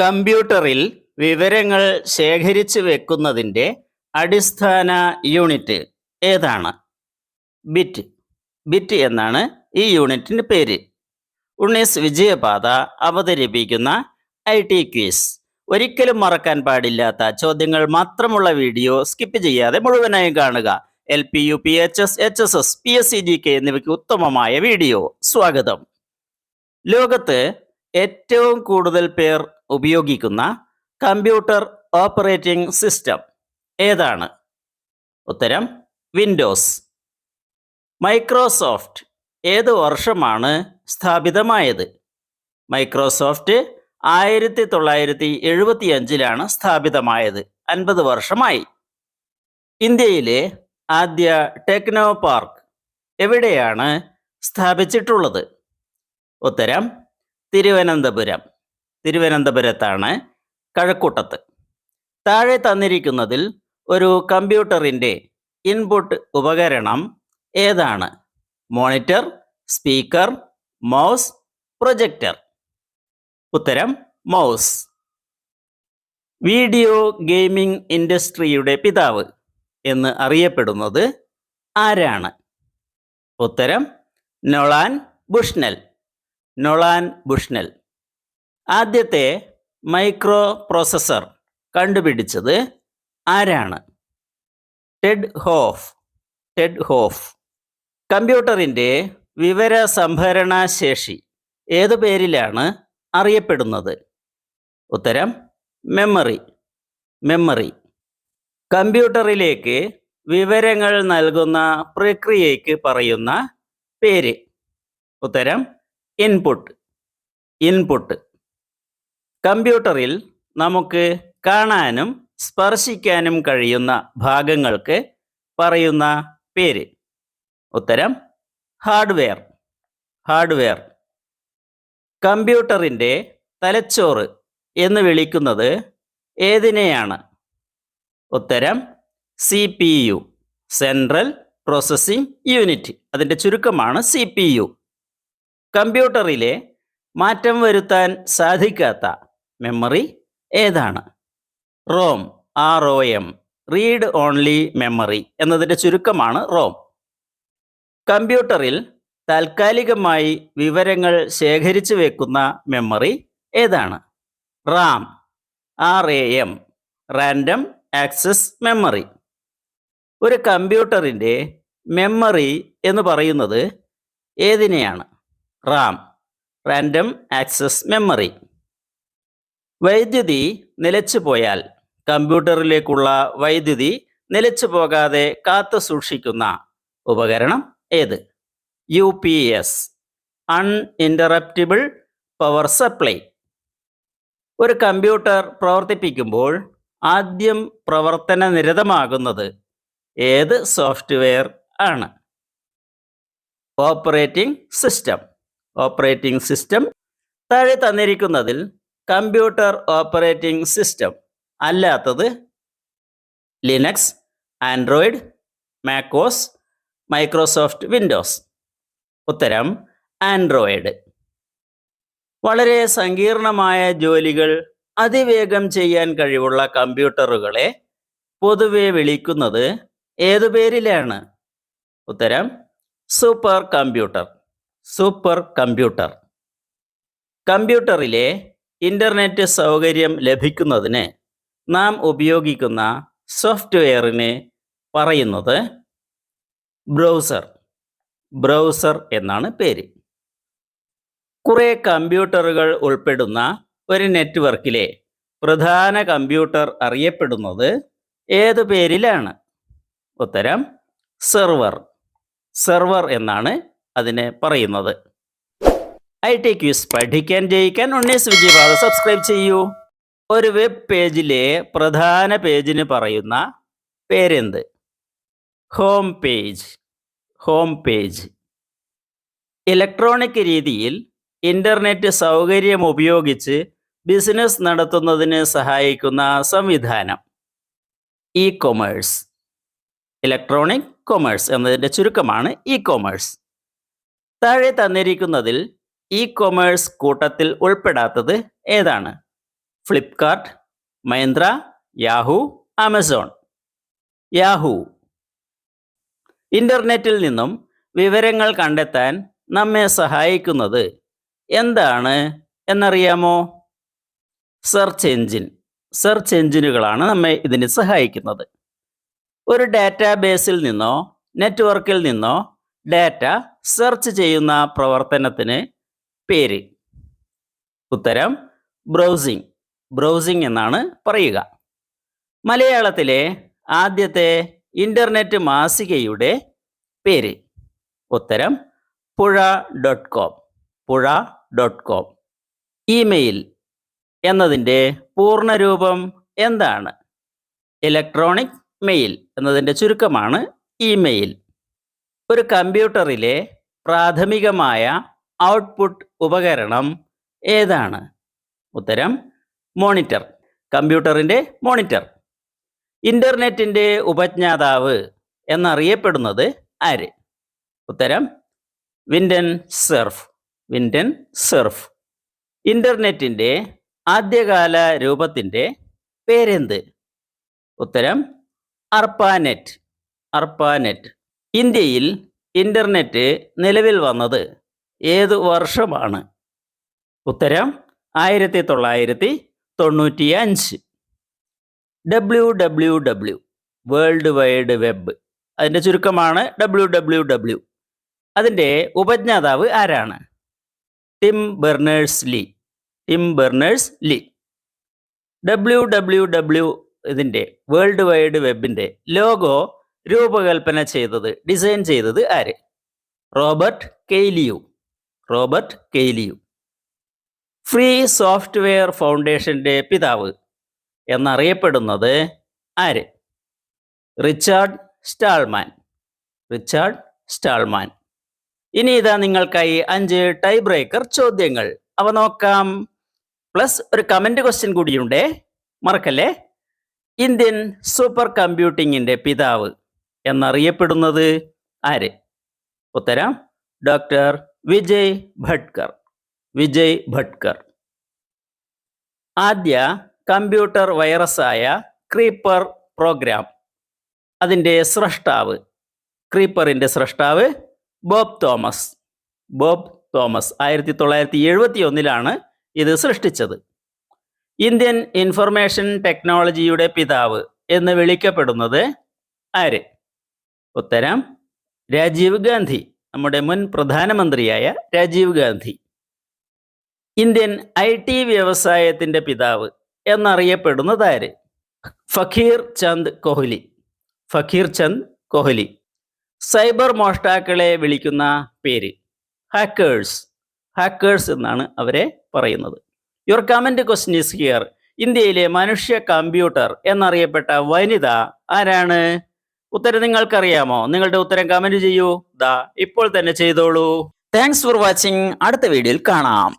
കമ്പ്യൂട്ടറിൽ വിവരങ്ങൾ ശേഖരിച്ചു വെക്കുന്നതിൻ്റെ അടിസ്ഥാന യൂണിറ്റ് ഏതാണ്? ബിറ്റ്. ബിറ്റ് എന്നാണ് ഈ യൂണിറ്റിന് പേര്. ഉണ്ണീസ് വിജയപാത അവതരിപ്പിക്കുന്ന IT ക്വിസ്. ഒരിക്കലും മറക്കാൻ പാടില്ലാത്ത ചോദ്യങ്ങൾ മാത്രമുള്ള വീഡിയോ സ്കിപ്പ് ചെയ്യാതെ മുഴുവനായും കാണുക. LP, UP, HS, HSS, PSC, GK എന്നിവയ്ക്ക് ഉത്തമമായ വീഡിയോ. സ്വാഗതം. ലോകത്ത് ഏറ്റവും കൂടുതൽ പേർ ഉപയോഗിക്കുന്ന കമ്പ്യൂട്ടർ ഓപ്പറേറ്റിംഗ് സിസ്റ്റം ഏതാണ്? ഉത്തരം വിൻഡോസ്. മൈക്രോസോഫ്റ്റ് ഏത് വർഷമാണ് സ്ഥാപിതമായത്? മൈക്രോസോഫ്റ്റ് 1975 സ്ഥാപിതമായത്. 50 വർഷമായി. ഇന്ത്യയിലെ ആദ്യ ടെക്നോ പാർക്ക് എവിടെയാണ് സ്ഥാപിച്ചിട്ടുള്ളത്? ഉത്തരം തിരുവനന്തപുരം. തിരുവനന്തപുരത്താണ്, കഴക്കൂട്ടത്ത്. താഴെ തന്നിരിക്കുന്നതിൽ ഒരു കമ്പ്യൂട്ടറിൻ്റെ ഇൻപുട്ട് ഉപകരണം ഏതാണ്? Monitor, speaker, mouse, projector. ഉത്തരം മൗസ്. വീഡിയോ ഗെയിമിംഗ് ഇൻഡസ്ട്രിയുടെ പിതാവ് എന്ന് അറിയപ്പെടുന്നത് ആരാണ്? ഉത്തരം നൊളാൻ ബുഷ്നെൽ. നൊളാൻ ബുഷ്നെൽ. ആദ്യത്തെ മൈക്രോ പ്രോസസ്സർ കണ്ടുപിടിച്ചത് ആരാണ്? Ted Hoff. Ted Hoff. കമ്പ്യൂട്ടറിൻ്റെ വിവര സംഭരണ ശേഷി ഏതു പേരിലാണ് അറിയപ്പെടുന്നത്? ഉത്തരം മെമ്മറി. മെമ്മറി. കമ്പ്യൂട്ടറിലേക്ക് വിവരങ്ങൾ നൽകുന്ന പ്രക്രിയയ്ക്ക് പറയുന്ന പേര്? ഉത്തരം ഇൻപുട്ട്. ഇൻപുട്ട്. കമ്പ്യൂട്ടറിൽ നമുക്ക് കാണാനും സ്പർശിക്കാനും കഴിയുന്ന ഭാഗങ്ങൾക്ക് പറയുന്ന പേര്? ഉത്തരം ഹാർഡ്വെയർ. ഹാർഡ്വെയർ. കമ്പ്യൂട്ടറിൻ്റെ തലച്ചോറ് എന്ന് വിളിക്കുന്നത് ഏതിനെയാണ്? ഉത്തരം CPU, സെൻട്രൽ പ്രോസസ്സിംഗ് യൂണിറ്റ്. അതിൻ്റെ ചുരുക്കമാണ് CPU. കമ്പ്യൂട്ടറിലെ മാറ്റം വരുത്താൻ സാധിക്കാത്ത മെമ്മറി ഏതാണ്? ROM. ROM. Read only memory എന്നതിൻ്റെ ചുരുക്കമാണ് റോം. കമ്പ്യൂട്ടറിൽ താൽക്കാലികമായി വിവരങ്ങൾ ശേഖരിച്ചു വെക്കുന്ന മെമ്മറി ഏതാണ്? RAM. RAM. Random access memory. ഒരു കമ്പ്യൂട്ടറിൻ്റെ മെമ്മറി എന്ന് പറയുന്നത് ഏതിനെയാണ്? RAM. Random access memory. വൈദ്യുതി നിലച്ചു പോയാൽ കമ്പ്യൂട്ടറിലേക്കുള്ള വൈദ്യുതി നിലച്ചു പോകാതെ കാത്തു സൂക്ഷിക്കുന്ന ഉപകരണം ഏത്? UPS. Uninterruptible power supply. ഒരു കമ്പ്യൂട്ടർ പ്രവർത്തിപ്പിക്കുമ്പോൾ ആദ്യം പ്രവർത്തന നിരതമാകുന്നത് ഏത് സോഫ്റ്റ്വെയർ ആണ്? Operating system. Operating system. താഴെ തന്നിരിക്കുന്നതിൽ കമ്പ്യൂട്ടർ ഓപ്പറേറ്റിംഗ് സിസ്റ്റം അല്ലാത്തത്? Linux, Android, macOS, Microsoft Windows. ഉത്തരം ആൻഡ്രോയിഡ്. വളരെ സങ്കീർണമായ ജോലികൾ അതിവേഗം ചെയ്യാൻ കഴിവുള്ള കമ്പ്യൂട്ടറുകളെ പൊതുവെ വിളിക്കുന്നത് ഏതു പേരിലാണ്? ഉത്തരം സൂപ്പർ കമ്പ്യൂട്ടർ. Super computer. കമ്പ്യൂട്ടറിലെ ഇൻ്റർനെറ്റ് സൗകര്യം ലഭിക്കുന്നതിന് നാം ഉപയോഗിക്കുന്ന സോഫ്റ്റ്വെയറിന് പറയുന്നത് ബ്രൗസർ. ബ്രൗസർ എന്നാണ് പേര്. കുറേ കമ്പ്യൂട്ടറുകൾ ഉൾപ്പെടുന്ന ഒരു നെറ്റ്വർക്കിലെ പ്രധാന കമ്പ്യൂട്ടർ അറിയപ്പെടുന്നത് ഏതു പേരിലാണ്? ഉത്തരം സെർവർ. സെർവർ എന്നാണ് അതിനെ പറയുന്നത്. IT ക്വിസ് പഠിക്കാൻ ജയിക്കാൻ ഉണ്ണീസ് വിജയപാത സബ്സ്ക്രൈബ് ചെയ്യൂ. ഒരു വെബ് പേജിലെ പ്രധാന പേജിന് പറയുന്ന പേരെന്ത്? Home page. Home page. Electronic രീതിയിൽ ഇൻ്റർനെറ്റ് സൗകര്യം ഉപയോഗിച്ച് ബിസിനസ് നടത്തുന്നതിന് സഹായിക്കുന്ന സംവിധാനം? ഇ-കൊമേഴ്സ്. ഇലക്ട്രോണിക് കൊമേഴ്സ് എന്നതിൻ്റെ ചുരുക്കമാണ് ഇ-കൊമേഴ്സ്. താഴെ തന്നിരിക്കുന്നതിൽ ഇ-കൊമേഴ്സ് കൂട്ടത്തിൽ ഉൾപ്പെടാത്തത് ഏതാണ്? Flipkart, Mahindra, Yahoo, Amazon. Yahoo. ഇന്റർനെറ്റിൽ നിന്നും വിവരങ്ങൾ കണ്ടെത്താൻ നമ്മെ സഹായിക്കുന്നത് എന്താണ് എന്നറിയാമോ? Search engine. സെർച്ച് എഞ്ചിനുകളാണ് നമ്മെ ഇതിന് സഹായിക്കുന്നത്. ഒരു ഡാറ്റാബേസിൽ നിന്നോ നെറ്റ്വർക്കിൽ നിന്നോ ഡാറ്റ സെർച്ച് ചെയ്യുന്ന പ്രവർത്തനത്തിന് പേര്. ഉത്തരം ബ്രൗസിംഗ്. ബ്രൗസിംഗ് എന്നാണ് പറയുക. മലയാളത്തിലെ ആദ്യത്തെ ഇന്റർനെറ്റ് മാസികയുടെ പേര്. ഉത്തരം പുഴ.com. പുഴ.com. ഇമെയിൽ എന്നതിൻ്റെ പൂർണ്ണരൂപം എന്താണ്? ഇലക്ട്രോണിക് മെയിൽ എന്നതിൻ്റെ ചുരുക്കമാണ് ഇമെയിൽ. ഒരു കമ്പ്യൂട്ടറിലെ പ്രാഥമികമായ ഔട്ട്പുട്ട് ഉപകരണം ഏതാണ്? ഉത്തരം മോണിറ്റർ. കമ്പ്യൂട്ടറിൻ്റെ മോണിറ്റർ. ഇന്റർനെറ്റിൻ്റെ ഉപജ്ഞാതാവ് എന്നറിയപ്പെടുന്നത് ആര്? ഉത്തരം വിൻഡൻ സെർഫ്. വിൻഡൻ സെർഫ്. ഇന്റർനെറ്റിൻ്റെ ആദ്യകാല രൂപത്തിൻ്റെ പേരെന്ത്? ഉത്തരം അർപ്പാനെറ്റ്. അർപ്പാനെറ്റ്. ഇന്ത്യയിൽ ഇന്റർനെറ്റ് നിലവിൽ വന്നത് ഏതു വർഷമാണ്? ഉത്തരം 1995. WWW world wide web. അതിൻ്റെ ചുരുക്കമാണ് WWW. അതിൻ്റെ ഉപജ്ഞാതാവ് ആരാണ്? Tim Berners-Lee. Tim Berners-Lee. WWW ഇതിൻ്റെ വേൾഡ് വൈഡ് വെബിൻ്റെ ലോഗോ രൂപകൽപ്പന ചെയ്തത്, ഡിസൈൻ ചെയ്തത് ആര്? റോബർട്ട് കെയ്ലിയു. റോബർട്ട് കെയ്ലിയു. ഫ്രീ സോഫ്റ്റ്വെയർ ഫൗണ്ടേഷൻ്റെ പിതാവ് എന്നറിയപ്പെടുന്നത് ആര്? Richard Stallman. Richard Stallman. ഇനി ഇതാ നിങ്ങൾക്കായി 5 ടൈ ബ്രേക്കർ ചോദ്യങ്ങൾ. അവ നോക്കാം. പ്ലസ് ഒരു കമന്റ് ക്വസ്റ്റ്യൻ കൂടിയുണ്ടേ, മറക്കല്ലേ. ഇന്ത്യൻ സൂപ്പർ കമ്പ്യൂട്ടിങ്ങിൻ്റെ പിതാവ് എന്നറിയപ്പെടുന്നത് ആര്? ഉത്തരം ഡോക്ടർ വിജയ് ഭട്കർ. വിജയ് ഭട്കർ. ആദ്യ കമ്പ്യൂട്ടർ വൈറസായ ക്രീപ്പർ പ്രോഗ്രാം, അതിൻ്റെ സ്രഷ്ടാവ്, ക്രീപ്പറിൻ്റെ സ്രഷ്ടാവ് ബോബ് തോമസ്. ബോബ് തോമസ് 1971 ഇത് സൃഷ്ടിച്ചത്. ഇന്ത്യൻ ഇൻഫർമേഷൻ ടെക്നോളജിയുടെ പിതാവ് എന്ന് വിളിക്കപ്പെടുന്നത് ആര്? ഉത്തരം രാജീവ് ഗാന്ധി. നമ്മുടെ മുൻ പ്രധാനമന്ത്രിയായ രാജീവ് ഗാന്ധി. ഇന്ത്യൻ IT വ്യവസായത്തിൻ്റെ പിതാവ് എന്നറിയപ്പെടുന്നത് ആര്? ഫക്കീർ ചന്ദ് കോഹ്ലി. ഫക്കീർ ചന്ദ് കോഹ്ലി. സൈബർ മോഷ്ടാക്കളെ വിളിക്കുന്ന പേര്? ഹാക്കേഴ്സ്. ഹാക്കേഴ്സ് എന്നാണ് അവരെ പറയുന്നത്. Your comment question is here. ഇന്ത്യയിലെ മനുഷ്യ കമ്പ്യൂട്ടർ എന്നറിയപ്പെട്ട വനിത ആരാണ്? ഉത്തരം നിങ്ങൾക്കറിയാമോ? നിങ്ങളുടെ ഉത്തരം കമന്റ് ചെയ്യൂ. ദാ ഇപ്പോൾ തന്നെ ചെയ്തോളൂ. Thanks for watching. അടുത്ത വീഡിയോയിൽ കാണാം.